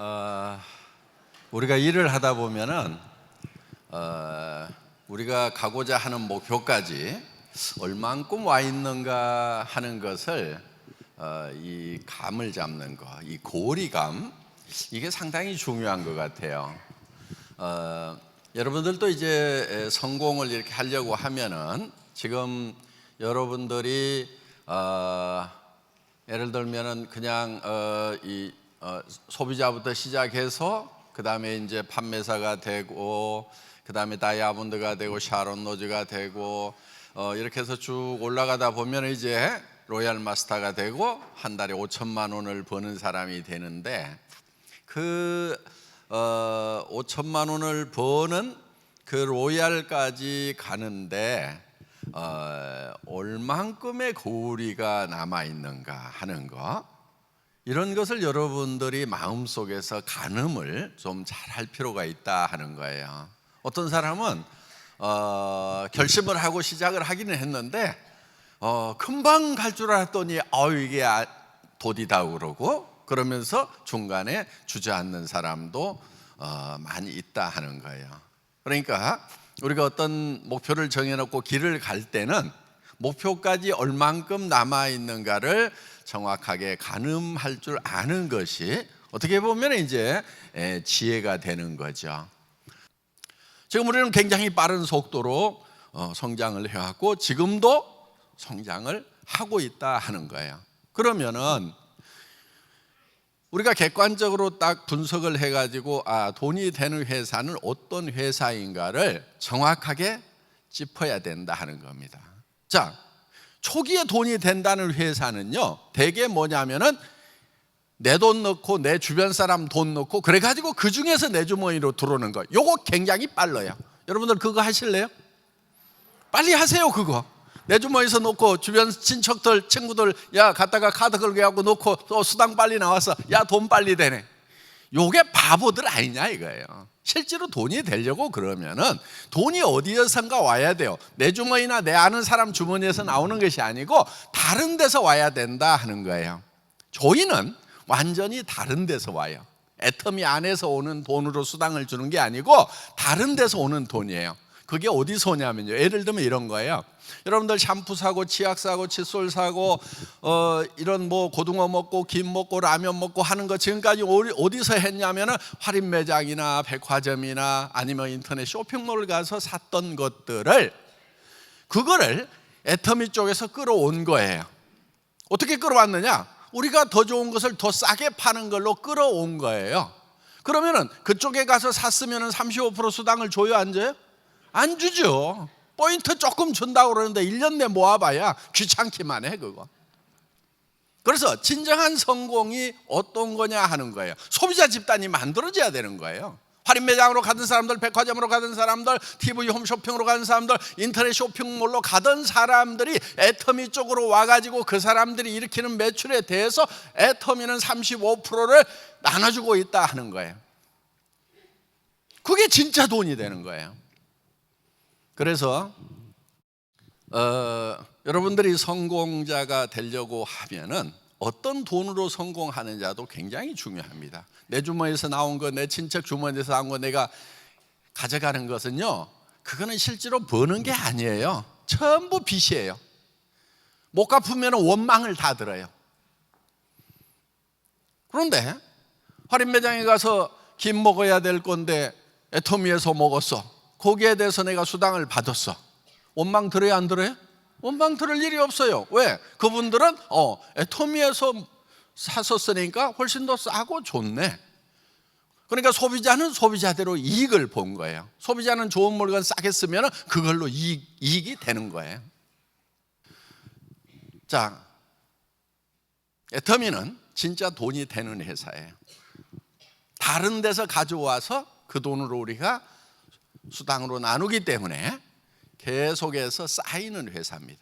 어, 우리가 일을 하다 보면은 우리가 가고자 하는 목표까지 얼만큼 와 있는가 하는 것을 이 감을 잡는 거, 이 고리감, 이게 상당히 중요한 것 같아요. 여러분들도 이제 성공을 이렇게 하려고 하면은 지금 여러분들이 예를 들면은 그냥 소비자부터 시작해서 그 다음에 이제 판매사가 되고 그 다음에 다이아몬드가 되고 샤론 로즈가 되고 이렇게 해서 쭉 올라가다 보면 이제 로얄 마스터가 되고 한 달에 5천만 원을 버는 사람이 되는데 그 5천만 원을 버는 그 로얄까지 가는데 얼만큼의 고리가 남아 있는가 하는 거, 이런 것을 여러분들이 마음속에서 가늠을 좀 잘 할 필요가 있다 하는 거예요. 어떤 사람은 결심을 하고 시작을 하기는 했는데 금방 갈 줄 알았더니 이게 도디다 그러고 그러면서 중간에 주저앉는 사람도 많이 있다 하는 거예요. 그러니까 우리가 어떤 목표를 정해놓고 길을 갈 때는 목표까지 얼만큼 남아있는가를 정확하게 가늠할 줄 아는 것이 어떻게 보면 이제 지혜가 되는 거죠. 지금 우리는 굉장히 빠른 속도로 성장을 해왔고 지금도 성장을 하고 있다 하는 거예요. 그러면은 우리가 객관적으로 딱 분석을 해가지고 돈이 되는 회사는 어떤 회사인가를 정확하게 짚어야 된다 하는 겁니다. 자, 초기에 돈이 된다는 회사는요, 대개 뭐냐면은 내 돈 넣고 내 주변 사람 돈 넣고 그래가지고 그 중에서 내 주머니로 들어오는 거, 요거 굉장히 빨라요. 여러분들 그거 하실래요? 빨리 하세요. 그거 내 주머니에서 놓고 주변 친척들 친구들 야 갔다가 카드 걸게하고 놓고 또 수당 빨리 나와서 야 돈 빨리 되네. 요게 바보들 아니냐 이거예요. 실제로 돈이 되려고 그러면은 돈이 어디에선가 와야 돼요. 내 주머니나 내 아는 사람 주머니에서 나오는 것이 아니고 다른 데서 와야 된다 하는 거예요. 조이는 완전히 다른 데서 와요. 애터미 안에서 오는 돈으로 수당을 주는 게 아니고 다른 데서 오는 돈이에요. 그게 어디서 오냐면요, 예를 들면 이런 거예요. 여러분들 샴푸 사고 치약 사고 칫솔 사고 이런 뭐 고등어 먹고 김 먹고 라면 먹고 하는 거 지금까지 어디서 했냐면은 할인 매장이나 백화점이나 아니면 인터넷 쇼핑몰 가서 샀던 것들을 그거를 애터미 쪽에서 끌어온 거예요. 어떻게 끌어왔느냐? 우리가 더 좋은 것을 더 싸게 파는 걸로 끌어온 거예요. 그러면은 그쪽에 가서 샀으면은 35% 수당을 줘요, 안 줘요? 안 주죠. 포인트 조금 준다고 그러는데 1년 내 모아봐야 귀찮기만 해 그거. 그래서 진정한 성공이 어떤 거냐 하는 거예요. 소비자 집단이 만들어져야 되는 거예요. 할인 매장으로 가던 사람들, 백화점으로 가던 사람들, TV 홈쇼핑으로 가던 사람들, 인터넷 쇼핑몰로 가던 사람들이 애터미 쪽으로 와가지고 그 사람들이 일으키는 매출에 대해서 애터미는 35%를 나눠주고 있다 하는 거예요. 그게 진짜 돈이 되는 거예요. 그래서 여러분들이 성공자가 되려고 하면은 어떤 돈으로 성공하느냐도 굉장히 중요합니다. 내 주머니에서 나온 거, 내 친척 주머니에서 나온 거 내가 가져가는 것은요, 그거는 실제로 버는 게 아니에요. 전부 빚이에요. 못 갚으면 원망을 다 들어요. 그런데 할인 매장에 가서 김 먹어야 될 건데 애터미에서 먹었어. 거기에 대해서 내가 수당을 받았어. 원망 들어요, 안 들어요? 원망 들을 일이 없어요. 왜? 그분들은 애터미에서 샀었으니까 훨씬 더 싸고 좋네. 그러니까 소비자는 소비자대로 이익을 본 거예요. 소비자는 좋은 물건 싸게 쓰면 그걸로 이익이 되는 거예요. 자, 애터미는 진짜 돈이 되는 회사예요. 다른 데서 가져와서 그 돈으로 우리가 수당으로 나누기 때문에 계속해서 쌓이는 회사입니다.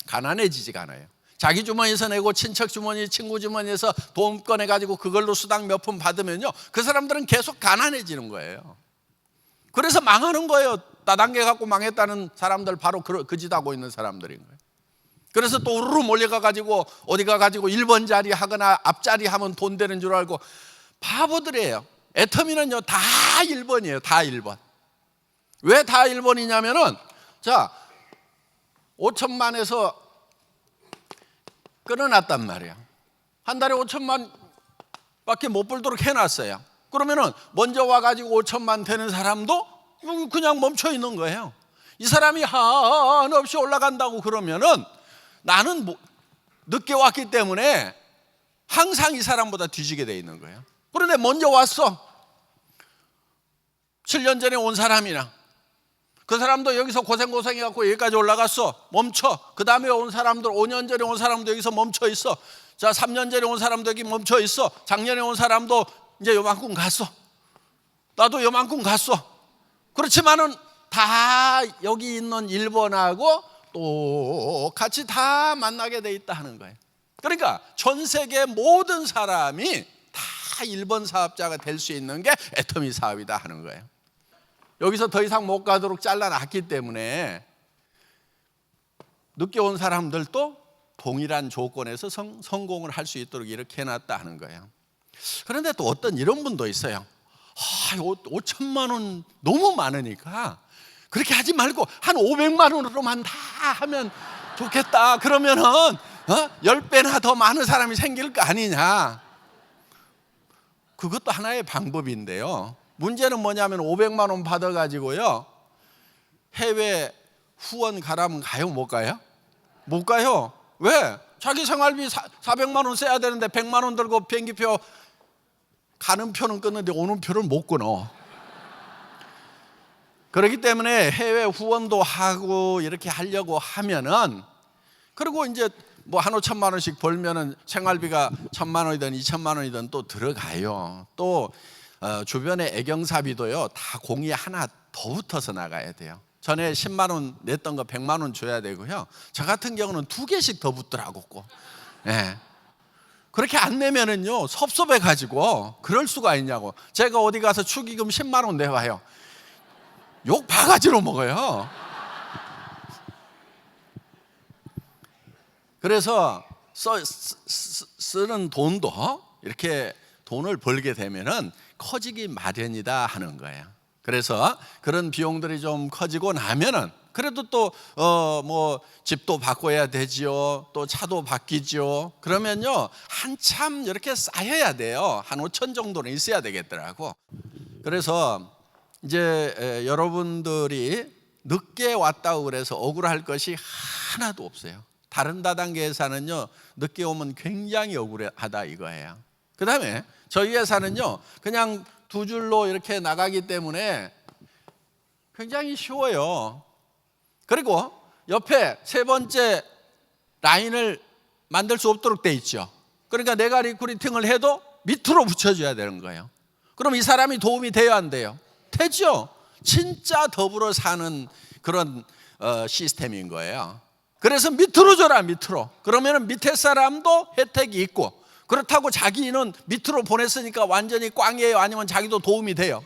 가난해지지가 않아요. 자기 주머니에서 내고 친척 주머니, 친구 주머니에서 돈 꺼내가지고 그걸로 수당 몇 푼 받으면요, 그 사람들은 계속 가난해지는 거예요. 그래서 망하는 거예요. 다단계 갖고 망했다는 사람들 바로 그 짓 하고 있는 사람들인 거예요. 그래서 또 우르르 몰려가가지고 어디 가가지고 1번 자리 하거나 앞자리 하면 돈 되는 줄 알고 바보들이에요. 애터미는요 다 1번이에요. 다 1번. 왜 다 1번이냐면은 자 5천만에서 끊어놨단 말이에요. 한 달에 5천만 밖에 못 벌도록 해놨어요. 그러면은 먼저 와가지고 5천만 되는 사람도 그냥 멈춰 있는 거예요. 이 사람이 한없이 올라간다고 그러면은 나는 늦게 왔기 때문에 항상 이 사람보다 뒤지게 돼 있는 거예요. 그런데 먼저 왔어. 7년 전에 온 사람이나 그 사람도 여기서 고생해갖고 여기까지 올라갔어. 멈춰. 그 다음에 온 사람들 5년 전에 온 사람도 여기서 멈춰 있어. 자 3년 전에 온 사람도 여기 멈춰 있어. 작년에 온 사람도 이제 요만큼 갔어. 나도 요만큼 갔어. 그렇지만은 다 여기 있는 1번하고 똑같이 다 만나게 돼 있다 하는 거예요. 그러니까 전 세계 모든 사람이 다 1번 사업자가 될 수 있는 게 애터미 사업이다 하는 거예요. 여기서 더 이상 못 가도록 잘라놨기 때문에 늦게 온 사람들도 동일한 조건에서 성공을 할 수 있도록 이렇게 해놨다 하는 거예요. 그런데 또 어떤 이런 분도 있어요. 5천만 원 너무 많으니까 그렇게 하지 말고 한 500만 원으로만 다 하면 좋겠다. 그러면은 10배나 더 많은 사람이 생길 거 아니냐. 그것도 하나의 방법인데요. 문제는 뭐냐면 500만 원 받아가지고요 해외 후원 가라면 가요? 못 가요? 못 가요. 왜? 자기 생활비 400만 원 써야 되는데 100만 원 들고 비행기표 가는 표는 끊는데 오는 표를 못 끊어. 그렇기 때문에 해외 후원도 하고 이렇게 하려고 하면은 그리고 이제 뭐 한 5천만 원씩 벌면은 생활비가 1,000만 원이든 2천만 원이든 또 들어가요. 또 주변에 애경사비도요 다 공이 하나 더 붙어서 나가야 돼요. 전에 10만 원 냈던 거 100만 원 줘야 되고요. 저 같은 경우는 2개씩 더 붙더라고. 예. 그렇게 안 내면은요 섭섭해 가지고 그럴 수가 있냐고. 제가 어디 가서 축의금 10만 원 내와요. 욕 바가지로 먹어요. 그래서 쓰는 돈도 이렇게 돈을 벌게 되면은 커지기 마련이다 하는 거예요. 그래서 그런 비용들이 좀 커지고 나면은 그래도 또 뭐 집도 바꿔야 되지요. 또 차도 바뀌죠. 그러면요 한참 이렇게 쌓여야 돼요. 한 5천 정도는 있어야 되겠더라고. 그래서 이제 여러분들이 늦게 왔다고 그래서 억울할 것이 하나도 없어요. 다른 다단계에서는요 늦게 오면 굉장히 억울하다 이거예요. 그 다음에 저희 회사는요 그냥 2줄로 이렇게 나가기 때문에 굉장히 쉬워요. 그리고 옆에 3번째 라인을 만들 수 없도록 돼 있죠. 그러니까 내가 리크루팅을 해도 밑으로 붙여줘야 되는 거예요. 그럼 이 사람이 도움이 돼야 안 돼요? 되죠. 진짜 더불어 사는 그런 시스템인 거예요. 그래서 밑으로 줘라 밑으로. 그러면 밑에 사람도 혜택이 있고 그렇다고 자기는 밑으로 보냈으니까 완전히 꽝이에요? 아니면 자기도 도움이 돼요?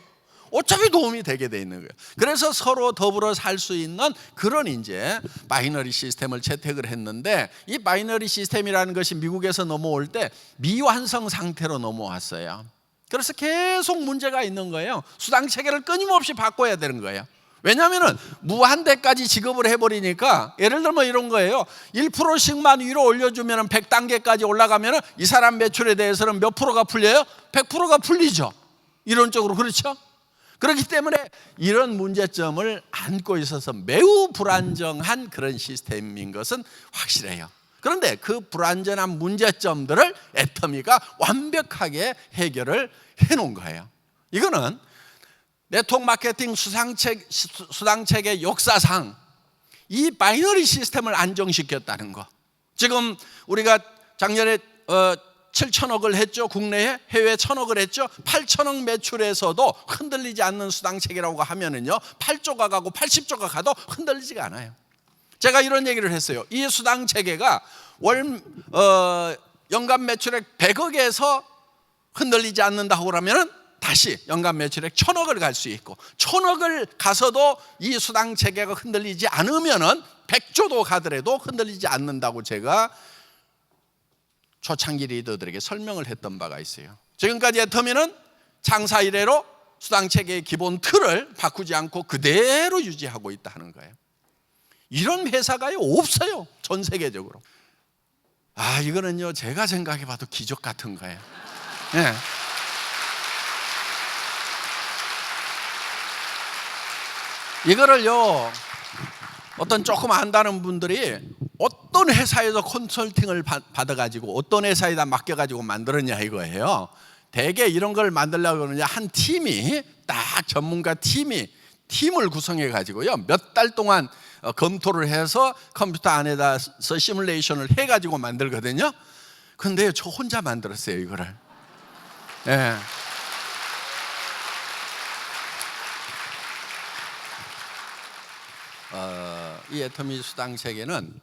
어차피 도움이 되게 돼 있는 거예요. 그래서 서로 더불어 살 수 있는 그런 이제 바이너리 시스템을 채택을 했는데 이 바이너리 시스템이라는 것이 미국에서 넘어올 때 미완성 상태로 넘어왔어요. 그래서 계속 문제가 있는 거예요. 수당 체계를 끊임없이 바꿔야 되는 거예요. 왜냐하면 무한대까지 지급을 해버리니까 예를 들면 이런 거예요. 1%씩만 위로 올려주면 100단계까지 올라가면 이 사람 매출에 대해서는 몇 프로가 풀려요? 100%가 풀리죠. 이론적으로 그렇죠? 그렇기 때문에 이런 문제점을 안고 있어서 매우 불안정한 그런 시스템인 것은 확실해요. 그런데 그 불안전한 문제점들을 애터미가 완벽하게 해결을 해놓은 거예요. 이거는 네트워크 마케팅 수당체계 역사상 이 바이너리 시스템을 안정시켰다는 거. 지금 우리가 작년에 7천억을 했죠. 국내에 해외 1,000억을 했죠. 8천억 매출에서도 흔들리지 않는 수당체계라고 하면은요 8조가 가고 80조가 가도 흔들리지가 않아요. 제가 이런 얘기를 했어요. 이 수당체계가 연간 매출액 100억에서 흔들리지 않는다고 그러면은 다시 연간 매출액 1,000억을 갈 수 있고 1,000억을 가서도 이 수당 체계가 흔들리지 않으면은 100조도 가더라도 흔들리지 않는다고 제가 초창기 리더들에게 설명을 했던 바가 있어요. 지금까지 애터미는 장사 이래로 수당체계의 기본 틀을 바꾸지 않고 그대로 유지하고 있다는 거예요. 이런 회사가 없어요, 전 세계적으로. 이거는요 제가 생각해봐도 기적 같은 거예요. 네. 이거를요 어떤 조금 안다는 분들이 어떤 회사에서 컨설팅을 받아가지고 어떤 회사에다 맡겨가지고 만들었냐 이거예요. 대개 이런 걸 만들려고 그러냐, 한 팀이 딱 전문가 팀을 구성해 가지고요 몇 달 동안 검토를 해서 컴퓨터 안에다서 시뮬레이션을 해가지고 만들거든요. 근데 저 혼자 만들었어요 이거를. 예. 이 애터미 수당 체계는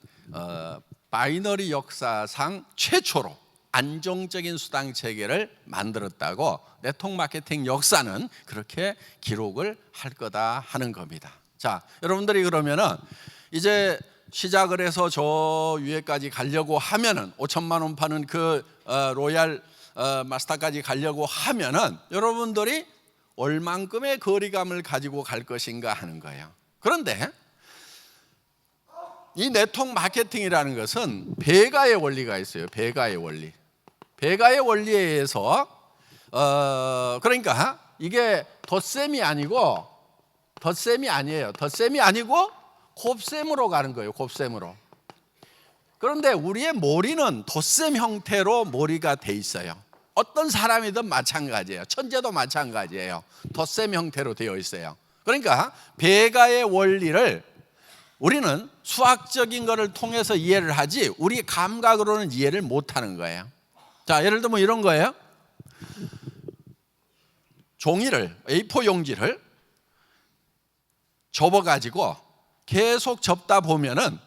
바이너리 역사상 최초로 안정적인 수당 체계를 만들었다고 네트워크 마케팅 역사는 그렇게 기록을 할 거다 하는 겁니다. 자, 여러분들이 그러면은 이제 시작을 해서 저 위에까지 가려고 하면은 5천만 원 파는 그 로얄 마스터까지 가려고 하면은 여러분들이 얼만큼의 거리감을 가지고 갈 것인가 하는 거예요. 그런데 이 네트워크 마케팅이라는 것은 배가의 원리가 있어요. 배가의 원리. 배가의 원리에 의해서 그러니까 이게 덧셈이 아니고 곱셈으로 가는 거예요. 곱셈으로. 그런데 우리의 머리는 덧셈 형태로 머리가 돼 있어요. 어떤 사람이든 마찬가지예요. 천재도 마찬가지예요. 덧셈 형태로 되어 있어요. 그러니까 배가의 원리를 우리는 수학적인 것을 통해서 이해를 하지 우리 감각으로는 이해를 못하는 거예요. 자, 예를 들면 이런 거예요. 종이를 A4 용지를 접어가지고 계속 접다 보면은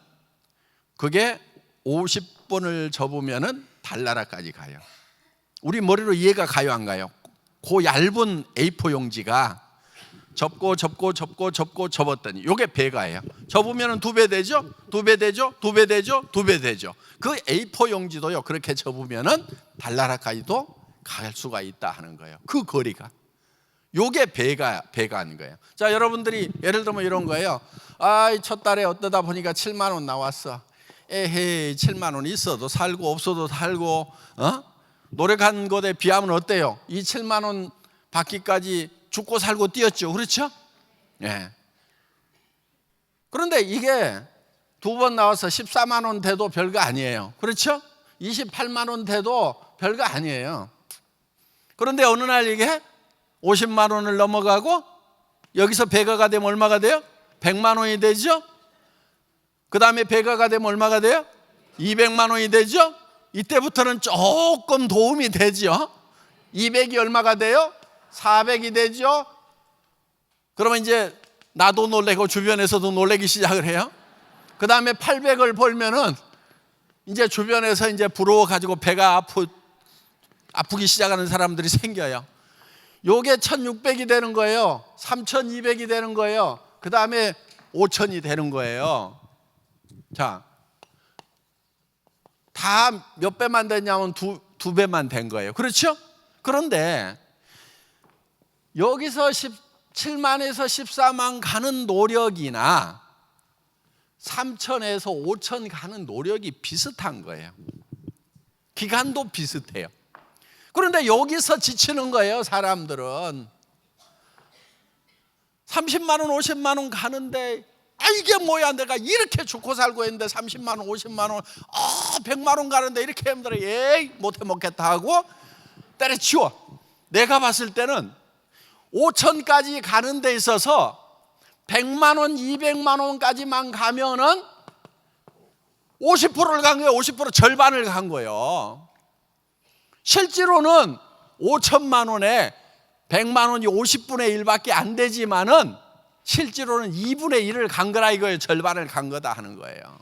그게 50번을 접으면은 달나라까지 가요. 우리 머리로 이해가 가요, 안 가요? 그 얇은 A4 용지가 접었더니 이게 배가예요. 접으면 2배 되죠? 2배 되죠? 2배 되죠? 2배 되죠. 그 A4 용지도요 그렇게 접으면 달나라까지도 갈 수가 있다 하는 거예요. 그 거리가. 이게 배가 하는 거예요. 자, 여러분들이 예를 들면 이런 거예요. 첫 달에 어떠다 보니까 7만 원 나왔어. 에헤이, 7만 원 있어도 살고 없어도 살고 노력한 것에 비하면 어때요? 이 7만 원 받기까지 죽고 살고 뛰었죠. 그렇죠? 예. 그런데 이게 2번 나와서 14만 원 돼도 별거 아니에요. 그렇죠? 28만 원 돼도 별거 아니에요. 그런데 어느 날 이게 50만 원을 넘어가고 여기서 배가가 되면 얼마가 돼요? 100만 원이 되죠? 그 다음에 배가가 되면 얼마가 돼요? 200만 원이 되죠? 이때부터는 조금 도움이 되죠? 200이 얼마가 돼요? 400이 되죠? 그러면 이제 나도 놀래고 주변에서도 놀래기 시작을 해요. 그 다음에 800을 벌면은 이제 주변에서 이제 부러워가지고 배가 아프기 시작하는 사람들이 생겨요. 요게 1600이 되는 거예요. 3200이 되는 거예요. 그 다음에 5000이 되는 거예요. 자, 다 몇 배만 됐냐면 두 배만 된 거예요. 그렇죠? 그런데 여기서 7만에서 14만 가는 노력이나 3천에서 5천 가는 노력이 비슷한 거예요. 기간도 비슷해요. 그런데 여기서 지치는 거예요, 사람들은. 30만 원, 50만 원 가는데 이게 뭐야, 내가 이렇게 죽고 살고 했는데 30만 원, 50만 원, 100만 원 가는데 이렇게 힘들어. 에이, 못해 먹겠다 하고 때려치워. 내가 봤을 때는 5천까지 가는 데 있어서 100만 원, 200만 원까지만 가면은 50%를 간 거예요. 50% 절반을 간 거예요. 실제로는 5천만 원에 100만 원이 50분의 1밖에 안 되지만은 실제로는 2분의 1을 간 거라 이거예요. 절반을 간 거다 하는 거예요.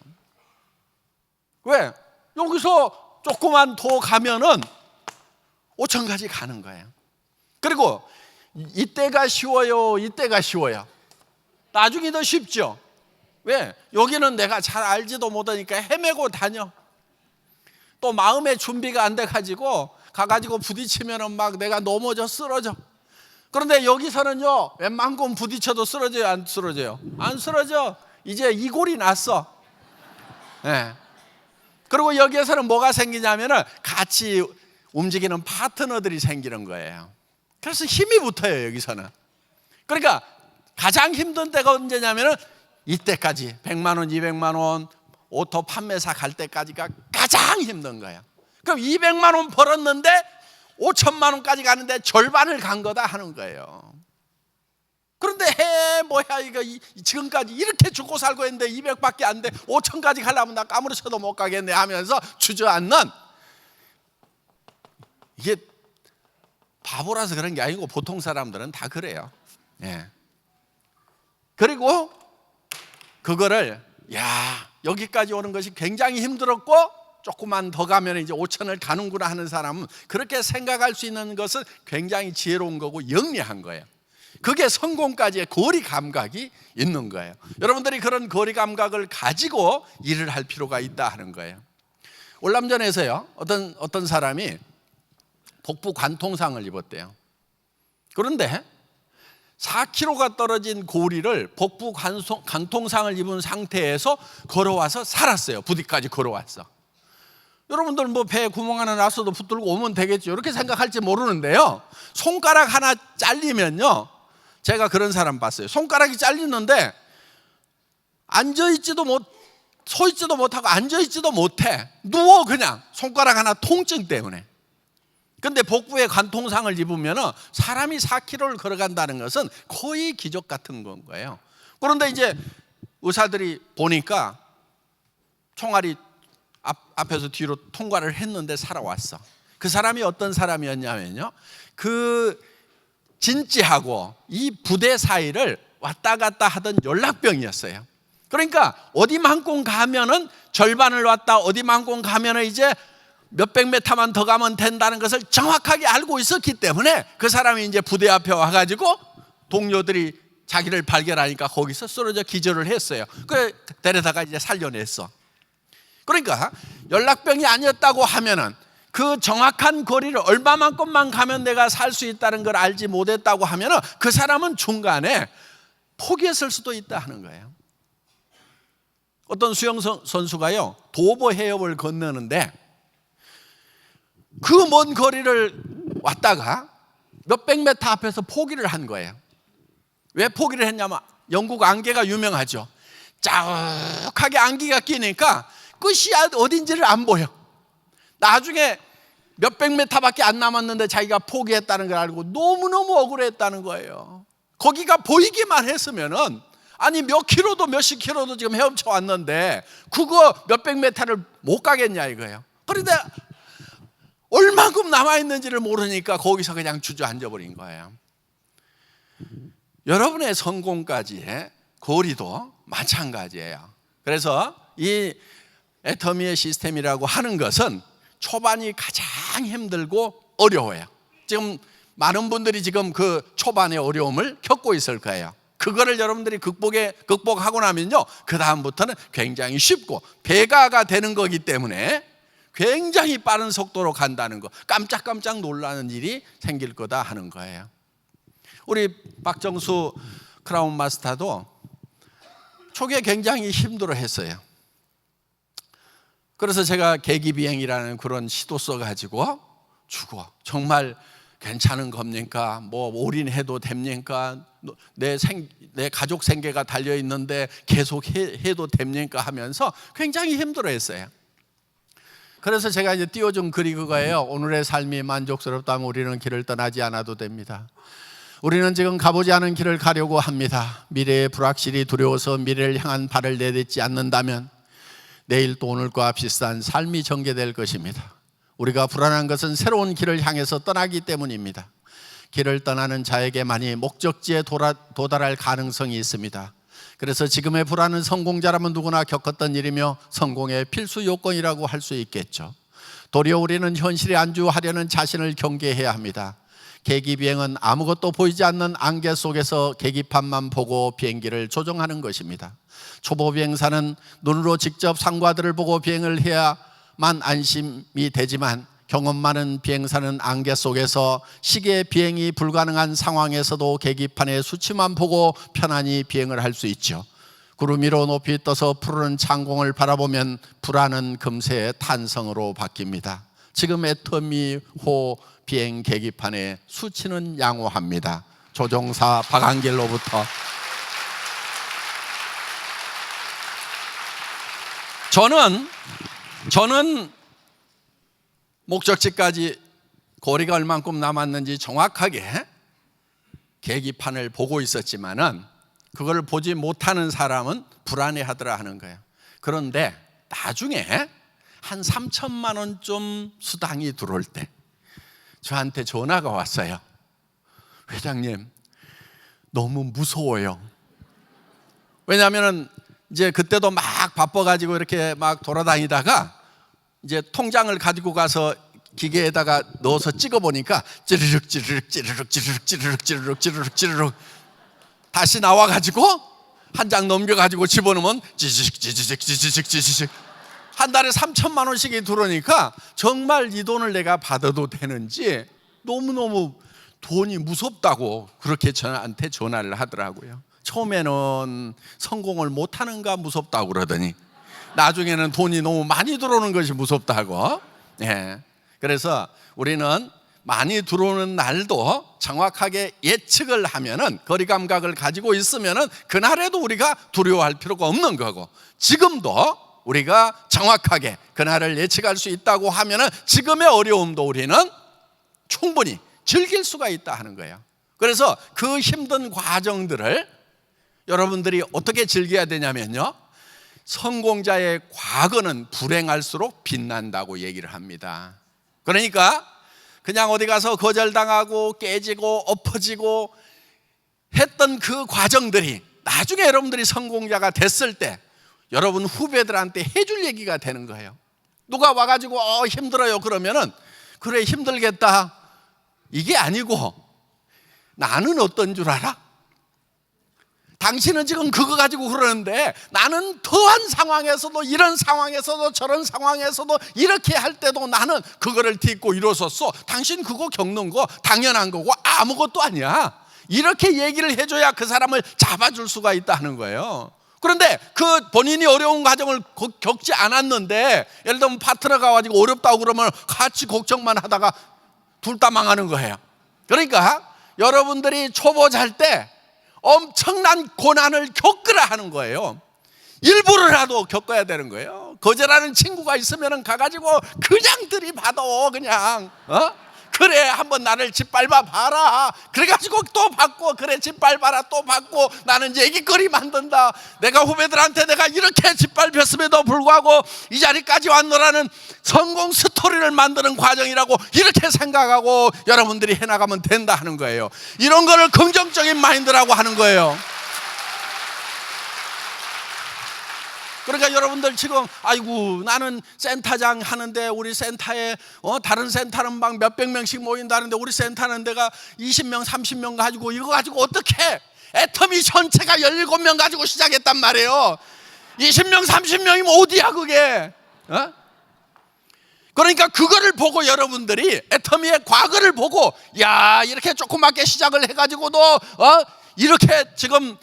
왜? 여기서 조금만 더 가면은 5천까지 가는 거예요. 그리고 이때가 쉬워요, 이때가 쉬워요. 나중이 더 쉽죠. 왜? 여기는 내가 잘 알지도 못하니까 헤매고 다녀. 또 마음의 준비가 안 돼가지고 가가지고 부딪히면은 막 내가 넘어져 쓰러져. 그런데 여기서는요, 웬만큼 부딪혀도 쓰러져요, 안 쓰러져요? 안 쓰러져. 이제 이골이 났어. 네. 그리고 여기에서는 뭐가 생기냐면은 같이 움직이는 파트너들이 생기는 거예요. 그래서 힘이 붙어요, 여기서는. 그러니까 가장 힘든 때가 언제냐면은 이때까지 100만 원, 200만 원 오토 판매사 갈 때까지가 가장 힘든 거예요. 그럼 200만 원 벌었는데 5천만 원까지 가는데 절반을 간 거다 하는 거예요. 그런데 뭐야 이거 지금까지 이렇게 죽고 살고 했는데 200밖에 안 돼, 5천까지 가려면 나 까무러쳐도 못 가겠네 하면서 주저앉는, 이게 바보라서 그런 게 아니고 보통 사람들은 다 그래요. 예. 그리고 그거를 여기까지 오는 것이 굉장히 힘들었고 조금만 더 가면 이제 5천을 가는구나 하는 사람은 그렇게 생각할 수 있는 것은 굉장히 지혜로운 거고 영리한 거예요. 그게 성공까지의 거리 감각이 있는 거예요. 여러분들이 그런 거리 감각을 가지고 일을 할 필요가 있다 하는 거예요. 월남전에서요, 어떤 사람이 복부 관통상을 입었대요. 그런데 4kg가 떨어진 고리를 복부 관통상을 입은 상태에서 걸어와서 살았어요. 부디까지 걸어왔어. 여러분들 뭐 배에 구멍 하나 났어도 붙들고 오면 되겠죠, 이렇게 생각할지 모르는데요, 손가락 하나 잘리면요, 제가 그런 사람 봤어요. 손가락이 잘리는데 앉아있지도 서있지도 못하고 앉아있지도 못해. 누워 그냥, 손가락 하나 통증 때문에. 근데 복부에 관통상을 입으면 사람이 4km를 걸어간다는 것은 거의 기적 같은 건 거예요. 그런데 이제 의사들이 보니까 총알이 앞에서 뒤로 통과를 했는데 살아왔어. 그 사람이 어떤 사람이었냐면요, 그 진지하고 이 부대 사이를 왔다 갔다 하던 연락병이었어요. 그러니까 어디만큼 가면은 절반을 왔다, 어디만큼 가면은 이제 몇백 메타만 더 가면 된다는 것을 정확하게 알고 있었기 때문에 그 사람이 이제 부대 앞에 와가지고 동료들이 자기를 발견하니까 거기서 쓰러져 기절을 했어요. 그래 데려다가 이제 살려냈어. 그러니까 연락병이 아니었다고 하면은 그 정확한 거리를 얼마만큼만 가면 내가 살 수 있다는 걸 알지 못했다고 하면은 그 사람은 중간에 포기했을 수도 있다 하는 거예요. 어떤 수영 선수가요, 도보 해협을 건너는데 그 먼 거리를 왔다가 몇백 메타 앞에서 포기를 한 거예요. 왜 포기를 했냐면 영국 안개가 유명하죠. 자욱하게 안개가 끼니까 끝이 어딘지를 안 보여. 나중에 몇백 메타밖에 안 남았는데 자기가 포기했다는 걸 알고 너무너무 억울했다는 거예요. 거기가 보이기만 했으면은, 아니 몇 킬로도 몇십 킬로도 지금 헤엄쳐 왔는데 그거 몇백 메타를 못 가겠냐 이거예요. 그런데 얼마큼 남아있는지를 모르니까 거기서 그냥 주저앉아 버린 거예요. 여러분의 성공까지의 거리도 마찬가지예요. 그래서 이 애터미의 시스템이라고 하는 것은 초반이 가장 힘들고 어려워요. 지금 많은 분들이 지금 그 초반의 어려움을 겪고 있을 거예요. 그거를 여러분들이 극복하고 나면요, 그 다음부터는 굉장히 쉽고 배가가 되는 거기 때문에 굉장히 빠른 속도로 간다는 거, 깜짝깜짝 놀라는 일이 생길 거다 하는 거예요. 우리 박정수 크라운 마스터도 초기에 굉장히 힘들어 했어요. 그래서 제가 계기비행이라는 그런 시도 써가지고 죽어, 정말 괜찮은 겁니까? 뭐 올인해도 됩니까? 내 가족 생계가 달려있는데 계속 해도 됩니까? 하면서 굉장히 힘들어 했어요. 그래서 제가 이제 띄워준 글이 그거예요. 오늘의 삶이 만족스럽다면 우리는 길을 떠나지 않아도 됩니다. 우리는 지금 가보지 않은 길을 가려고 합니다. 미래의 불확실이 두려워서 미래를 향한 발을 내딛지 않는다면 내일 또 오늘과 비슷한 삶이 전개될 것입니다. 우리가 불안한 것은 새로운 길을 향해서 떠나기 때문입니다. 길을 떠나는 자에게만이 목적지에 도달할 가능성이 있습니다. 그래서 지금의 불안은 성공자라면 누구나 겪었던 일이며 성공의 필수 요건이라고 할 수 있겠죠. 도리어 우리는 현실에 안주하려는 자신을 경계해야 합니다. 계기비행은 아무것도 보이지 않는 안개 속에서 계기판만 보고 비행기를 조종하는 것입니다. 초보 비행사는 눈으로 직접 상과들을 보고 비행을 해야만 안심이 되지만 경험 많은 비행사는 안개 속에서 시계 비행이 불가능한 상황에서도 계기판의 수치만 보고 편안히 비행을 할 수 있죠. 구름 위로 높이 떠서 푸르른 창공을 바라보면 불안은 금세 탄성으로 바뀝니다. 지금 애터미호 비행 계기판의 수치는 양호합니다. 조종사 박한길로부터. 저는 목적지까지 거리가 얼만큼 남았는지 정확하게 계기판을 보고 있었지만은 그걸 보지 못하는 사람은 불안해하더라 하는 거예요. 그런데 나중에 한 3천만 원쯤 수당이 들어올 때 저한테 전화가 왔어요. 회장님, 너무 무서워요. 왜냐하면 이제 그때도 막 바빠가지고 이렇게 막 돌아다니다가 이제 통장을 가지고 가서 기계에다가 넣어서 찍어보니까 찌르륵 찌르륵 찌르륵 찌르륵 찌르륵 찌르륵 찌르륵 찌르륵 다시 나와가지고 한 장 넘겨가지고 집어넣으면 찌지직 찌지직 찌지직 찌지직 한 달에 3천만 원씩이 들어오니까 정말 이 돈을 내가 받아도 되는지 너무너무 돈이 무섭다고 그렇게 저한테 전화를 하더라고요. 처음에는 성공을 못하는가 무섭다고 그러더니 나중에는 돈이 너무 많이 들어오는 것이 무섭다고. 예. 그래서 우리는 많이 들어오는 날도 정확하게 예측을 하면은 거리 감각을 가지고 있으면은 그날에도 우리가 두려워할 필요가 없는 거고, 지금도 우리가 정확하게 그날을 예측할 수 있다고 하면은 지금의 어려움도 우리는 충분히 즐길 수가 있다 하는 거예요. 그래서 그 힘든 과정들을 여러분들이 어떻게 즐겨야 되냐면요, 성공자의 과거는 불행할수록 빛난다고 얘기를 합니다. 그러니까 그냥 어디 가서 거절당하고 깨지고 엎어지고 했던 그 과정들이 나중에 여러분들이 성공자가 됐을 때 여러분 후배들한테 해줄 얘기가 되는 거예요. 누가 와가지고 힘들어요 그러면은 그래 힘들겠다 이게 아니고, 나는 어떤 줄 알아? 당신은 지금 그거 가지고 그러는데 나는 더한 상황에서도 이런 상황에서도 저런 상황에서도 이렇게 할 때도 나는 그거를 딛고 일어섰어. 당신 그거 겪는 거 당연한 거고 아무것도 아니야. 이렇게 얘기를 해줘야 그 사람을 잡아줄 수가 있다는 거예요. 그런데 그 본인이 어려운 과정을 겪지 않았는데, 예를 들면 파트너가 와가지고 어렵다고 그러면 같이 걱정만 하다가 둘 다 망하는 거예요. 그러니까 여러분들이 초보자일 때 엄청난 고난을 겪으라 하는 거예요. 일부러라도 겪어야 되는 거예요. 거절하는 친구가 있으면 가가지고 그냥 들이받아. 그냥 그래 한번 나를 짓밟아 봐라. 그래가지고 또 받고, 그래 짓밟아라 또 받고, 나는 얘기거리 만든다. 내가 후배들한테 내가 이렇게 짓밟혔음에도 불구하고 이 자리까지 왔노라는 성공 스토리를 만드는 과정이라고 이렇게 생각하고 여러분들이 해나가면 된다 하는 거예요. 이런 거를 긍정적인 마인드라고 하는 거예요. 그러니까 여러분들 지금 아이고 나는 센터장 하는데 우리 센터에 다른 센터는 막 몇백 명씩 모인다는데 우리 센터는 내가 20명 30명 가지고 이거 가지고 어떻게 애터미 전체가 17명 가지고 시작했단 말이에요. 20명 30명이면 어디야 그게? 그러니까 그거를 보고 여러분들이 애터미의 과거를 보고 야 이렇게 조그맣게 시작을 해가지고도 이렇게 지금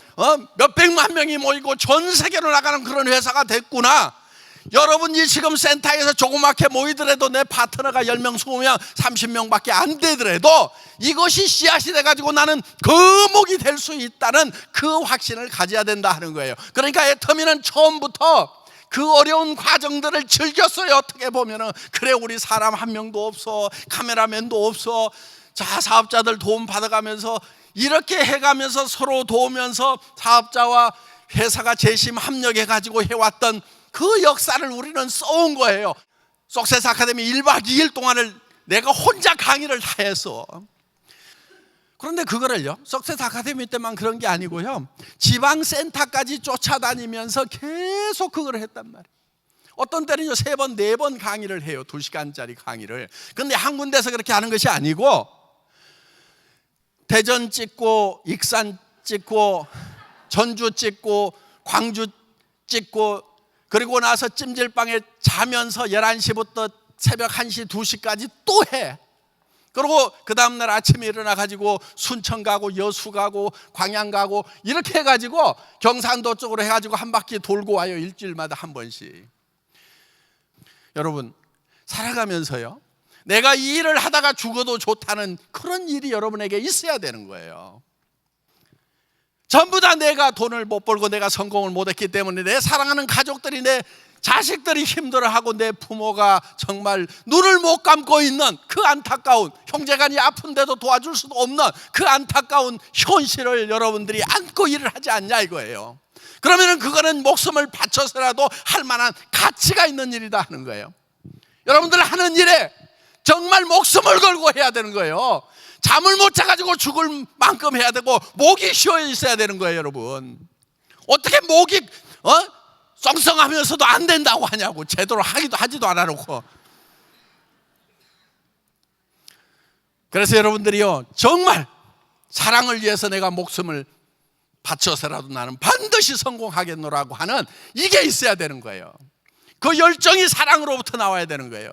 몇백만 명이 모이고 전 세계로 나가는 그런 회사가 됐구나. 여러분이 지금 센터에서 조그맣게 모이더라도 내 파트너가 10명, 20명, 30명밖에 안 되더라도 이것이 씨앗이 돼가지고 나는 거목이 될 수 있다는 그 확신을 가져야 된다 하는 거예요. 그러니까 애터미는 처음부터 그 어려운 과정들을 즐겼어요. 어떻게 보면은 그래 우리 사람 한 명도 없어, 카메라맨도 없어, 자 사업자들 도움 받아가면서 이렇게 해가면서 서로 도우면서 사업자와 회사가 재심 합력해가지고 해왔던 그 역사를 우리는 써온 거예요. 석세스 아카데미 1박 2일 동안을 내가 혼자 강의를 다 했어. 그런데 그거를요, 석세스 아카데미 때만 그런 게 아니고요, 지방센터까지 쫓아다니면서 계속 그걸 했단 말이에요. 어떤 때는요 3번 4번 강의를 해요. 2시간짜리 강의를. 근데 한 군데서 그렇게 하는 것이 아니고 대전 찍고 익산 찍고 전주 찍고 광주 찍고 그리고 나서 찜질방에 자면서 11시부터 새벽 1시, 2시까지 또 해. 그리고 그 다음날 아침에 일어나 가지고 순천 가고 여수 가고 광양 가고 이렇게 해가지고 경상도 쪽으로 해가지고 한 바퀴 돌고 와요. 일주일마다 한 번씩. 여러분, 살아가면서요, 내가 이 일을 하다가 죽어도 좋다는 그런 일이 여러분에게 있어야 되는 거예요. 전부 다 내가 돈을 못 벌고 내가 성공을 못했기 때문에 내 사랑하는 가족들이, 내 자식들이 힘들어하고 내 부모가 정말 눈을 못 감고 있는 그 안타까운, 형제간이 아픈데도 도와줄 수도 없는 그 안타까운 현실을 여러분들이 안고 일을 하지 않냐 이거예요. 그러면 그거는 목숨을 바쳐서라도 할 만한 가치가 있는 일이다 하는 거예요. 여러분들 하는 일에 정말 목숨을 걸고 해야 되는 거예요. 잠을 못 자가지고 죽을 만큼 해야 되고 목이 쉬어 있어야 되는 거예요. 여러분, 어떻게 목이 썽썽하면서도 안 된다고 하냐고. 제대로 하지도 않아놓고. 그래서 여러분들이요, 정말 사랑을 위해서 내가 목숨을 바쳐서라도 나는 반드시 성공하겠노라고 하는 이게 있어야 되는 거예요. 그 열정이 사랑으로부터 나와야 되는 거예요.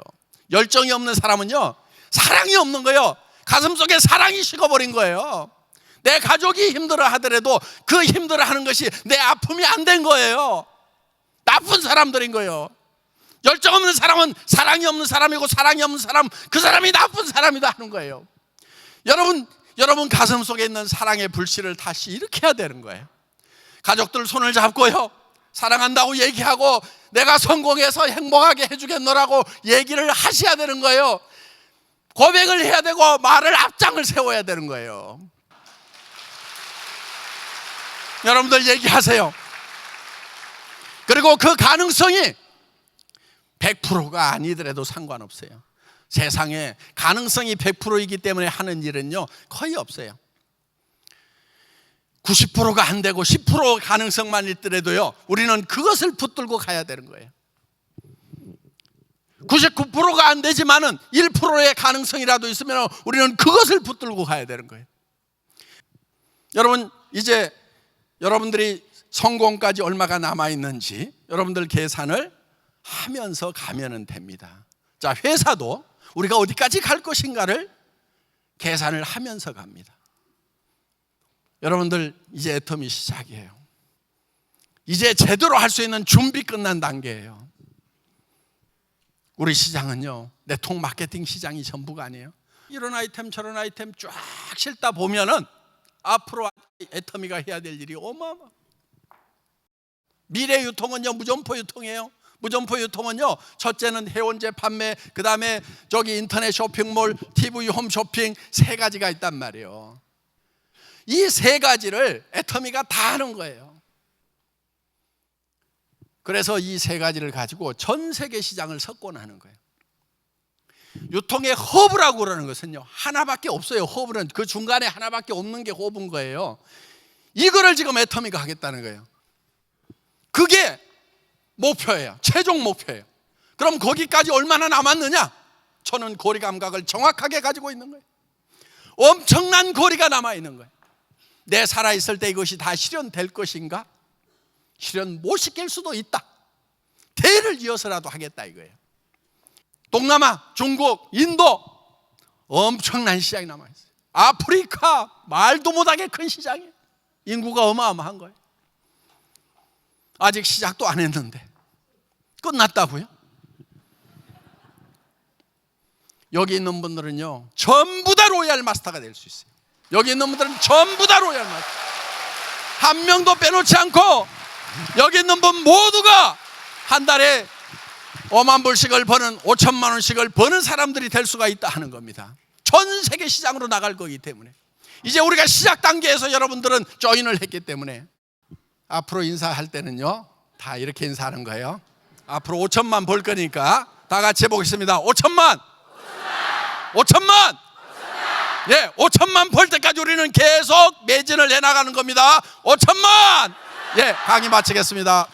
열정이 없는 사람은요, 사랑이 없는 거예요. 가슴속에 사랑이 식어버린 거예요. 내 가족이 힘들어 하더라도 그 힘들어 하는 것이 내 아픔이 안 된 거예요. 나쁜 사람들인 거예요. 열정 없는 사람은 사랑이 없는 사람이고, 사랑이 없는 사람, 그 사람이 나쁜 사람이다 하는 거예요. 여러분 가슴 속에 있는 사랑의 불씨를 다시 일으켜야 되는 거예요. 가족들 손을 잡고요, 사랑한다고 얘기하고 내가 성공해서 행복하게 해주겠노라고 얘기를 하셔야 되는 거예요. 고백을 해야 되고 말을 앞장을 세워야 되는 거예요. 여러분들 얘기하세요. 그리고 그 가능성이 100%가 아니더라도 상관없어요. 세상에 가능성이 100%이기 때문에 하는 일은요, 거의 없어요. 90%가 안 되고 10% 가능성만 있더라도요, 우리는 그것을 붙들고 가야 되는 거예요. 99%가 안 되지만은 1%의 가능성이라도 있으면 우리는 그것을 붙들고 가야 되는 거예요. 여러분, 이제 여러분들이 성공까지 얼마가 남아있는지 여러분들 계산을 하면서 가면 됩니다. 자, 회사도 우리가 어디까지 갈 것인가를 계산을 하면서 갑니다. 여러분들, 이제 애터미 시작이에요. 이제 제대로 할 수 있는 준비 끝난 단계예요. 우리 시장은요, 네트워크 마케팅 시장이 전부가 아니에요. 이런 아이템 저런 아이템 쫙 실다 보면은 앞으로 애터미가 해야 될 일이 어마어마. 미래 유통은요, 무점포 유통이에요. 무점포 유통은요, 첫째는 해원제 판매, 그 다음에 저기 인터넷 쇼핑몰, TV 홈 쇼핑, 3가지가 있단 말이에요. 이 3가지를 애터미가 다 하는 거예요. 그래서 이 3가지를 가지고 전 세계 시장을 석권하는 거예요. 유통의 허브라고 그러는 것은요, 하나밖에 없어요. 허브는 그 중간에 하나밖에 없는 게 허브인 거예요. 이거를 지금 애터미가 하겠다는 거예요. 그게 목표예요. 최종 목표예요. 그럼 거기까지 얼마나 남았느냐? 저는 거리 감각을 정확하게 가지고 있는 거예요. 엄청난 거리가 남아있는 거예요. 내 살아있을 때 이것이 다 실현될 것인가? 실현 못 시킬 수도 있다. 대를 이어서라도 하겠다 이거예요. 동남아, 중국, 인도 엄청난 시장이 남아있어요. 아프리카 말도 못하게 큰 시장이에요. 인구가 어마어마한 거예요. 아직 시작도 안 했는데 끝났다고요? 여기 있는 분들은요, 전부 다 로얄 마스터가 될 수 있어요. 여기 있는 분들은 전부 다 로얄 마스터, 한 명도 빼놓지 않고 여기 있는 분 모두가 한 달에 5만 불씩을 버는, 5천만 원씩을 버는 사람들이 될 수가 있다 하는 겁니다. 전 세계 시장으로 나갈 거기 때문에. 이제 우리가 시작 단계에서 여러분들은 조인을 했기 때문에 앞으로 인사할 때는요, 다 이렇게 인사하는 거예요. 앞으로 5천만 벌 거니까 다 같이 해보겠습니다. 5천만! 5천만! 예, 5천만 벌 때까지 우리는 계속 매진을 해나가는 겁니다. 5천만! 예, 강의 마치겠습니다.